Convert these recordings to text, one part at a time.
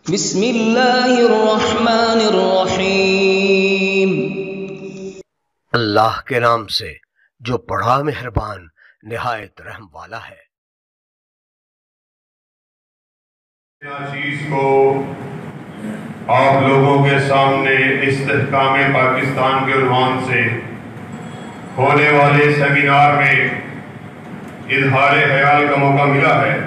بسم اللہ الرحمن الرحیم۔ اللہ کے نام سے جو بڑا مہربان نہایت رحم والا ہے۔ چیز کو آپ لوگوں کے سامنے استحکام پاکستان کے عنوان سے ہونے والے سیمینار میں اظہار خیال کا موقع ملا ہے۔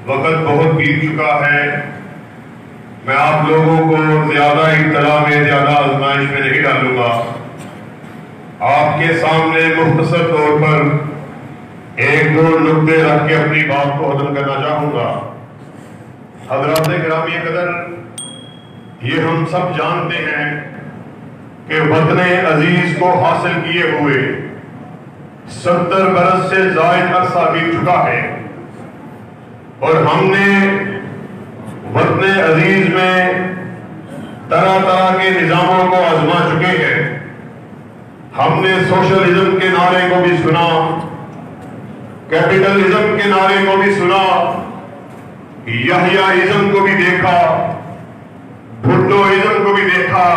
وقت بہت بیت چکا ہے، میں آپ لوگوں کو زیادہ ابتلا میں زیادہ آزمائش میں نہیں ڈالوں گا۔ آپ کے سامنے مختصر طور پر ایک دو نقطے رکھ کے اپنی بات کو ختم کرنا چاہوں گا۔ حضرات گرامی قدر، یہ ہم سب جانتے ہیں کہ وطن عزیز کو حاصل کیے ہوئے 70 برس سے زائد عرصہ بیت چکا ہے، اور ہم نے وطن عزیز میں طرح طرح کے نظاموں کو آزما چکے ہیں۔ ہم نے سوشلزم کے نعرے کو بھی سنا، کیپٹلزم کے نعرے کو بھی سنا، یحییٰ کو بھی دیکھا، بھٹوازم کو بھی دیکھا،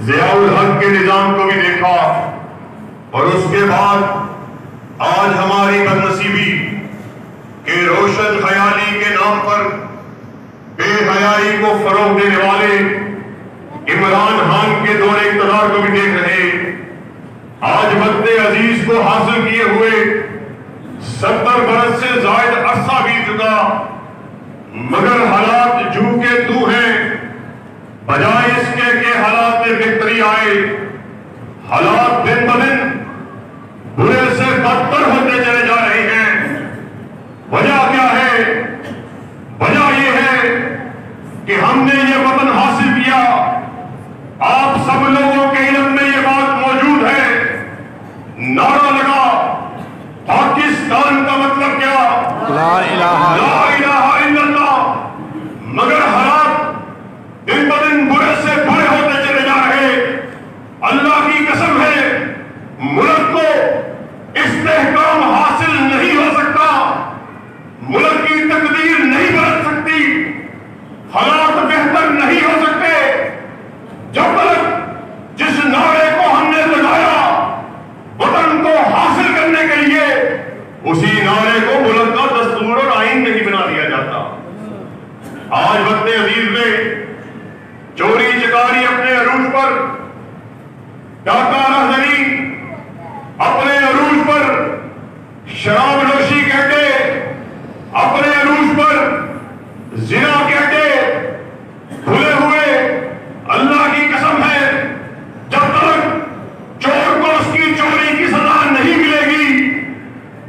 ضیاء الحق کے نظام کو بھی دیکھا، اور اس کے بعد آج ہماری بدنصیبی کہ روشن خیالی کے نام پر بے حیائی کو فروغ دینے والے عمران خان کے دور اقتدار کو بھی دیکھ رہے۔ آج وطن عزیز کو حاصل کیے ہوئے 70 برس سے زائد عرصہ بیت چکا، مگر حالات جو کے تو ہیں، بجائے اس کے کہ حالات میں بہتری آئے، حالات دن بدن برے سے بدتر ہوتے چلے جا رہے ہیں۔ وجہ کیا ہے؟ وجہ یہ ہے کہ ہم نے یہ وطن حاصل کیا۔ آپ سب لوگوں کے علم میں یہ بات موجود ہے، نعرہ لگا پاکستان کا مطلب کیا؟ لا الہ الا اللہ، مگر حالات دن بدن برے سے برے ہوتے چلے جا رہے۔ اللہ کی قسم ہے، ملک کو استحکام حاصل نہیں ہو سکتا، ملک کی تقدیر نہیں بدل سکتی، حالات بہتر نہیں ہو سکتے جب تک جس نعرے کو ہم نے لگایا وطن کو حاصل کرنے کے لیے، اسی نعرے کو ملک کا دستور اور آئین نہیں بنا دیا جاتا۔ آج وطن عزیز میں چوری چکاری اپنے عروج پر، ڈاکہ راہداری اپنے عروج پر، شراب نوشی کہتے اپنے عروج پر، زنا کہتے کھلے ہوئے۔ اللہ کی قسم ہے، جب تک چور کو اس کی چوری کی سزا نہیں ملے گی،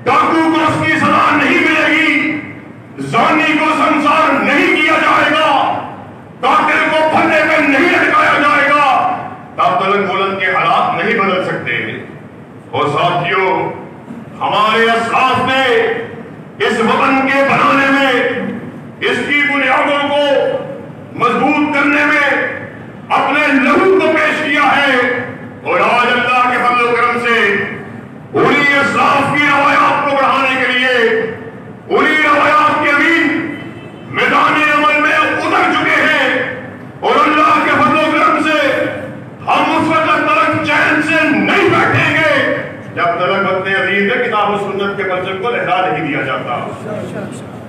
ڈاکو کو اس کی سزا نہیں ملے گی، زانی کو سنسار نہیں کیا جائے گا، قاتل کو پھندے پہ نہیں لٹکایا جائے گا، تب تک ملک کے حالات نہیں بدل سکتے۔ اور ساتھیوں، ہمارے اسلاف نے اس وطن کے بنانے میں، اس کی بنیادوں کو مضبوط کرنے میں اپنے لہو کو پیش کیا ہے، اور آج اللہ کے فضل و کرم سے انہی اسلاف کی روایات کو بڑھانے کے لیے انہی روایات کے امین میدان عمل میں اتر چکے ہیں، اور اللہ کے فضل و کرم سے ہم اس وقت تک چین سے نہیں بیٹھیں گے جب تک وطن عزیز میں کتاب و سنت کے پرچم کو لہرا نہیں دیا جاتا۔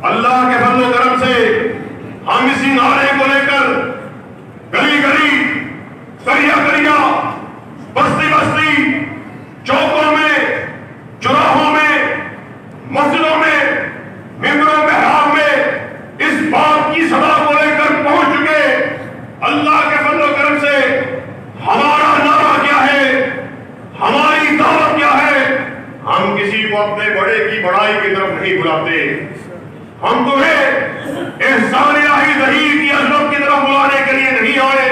اللہ کے فضل و کرم سے ہم اسی نعرے کو لے کر گلی گلی، قریہ قریہ، بستی بستی، چوکوں میں، چوراہوں میں، مسجدوں میں، ممبروں محراب میں اس بات کی صدا کو لے کر پہنچ چکے۔ اللہ کے فضل و کرم سے ہمارا نعرہ کیا ہے، ہماری دعوت کیا ہے؟ ہم کسی کو اپنے بڑے کی بڑائی کی طرف نہیں بلاتے، ہم تمہیں احسان الہی ظہیر کی عظمت کی طرف بلانے کے لیے نہیں آئے۔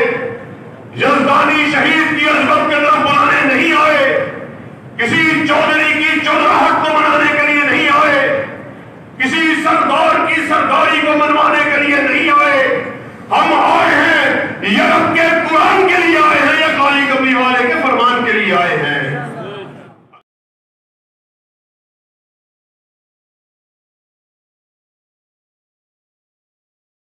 یزدانی شہید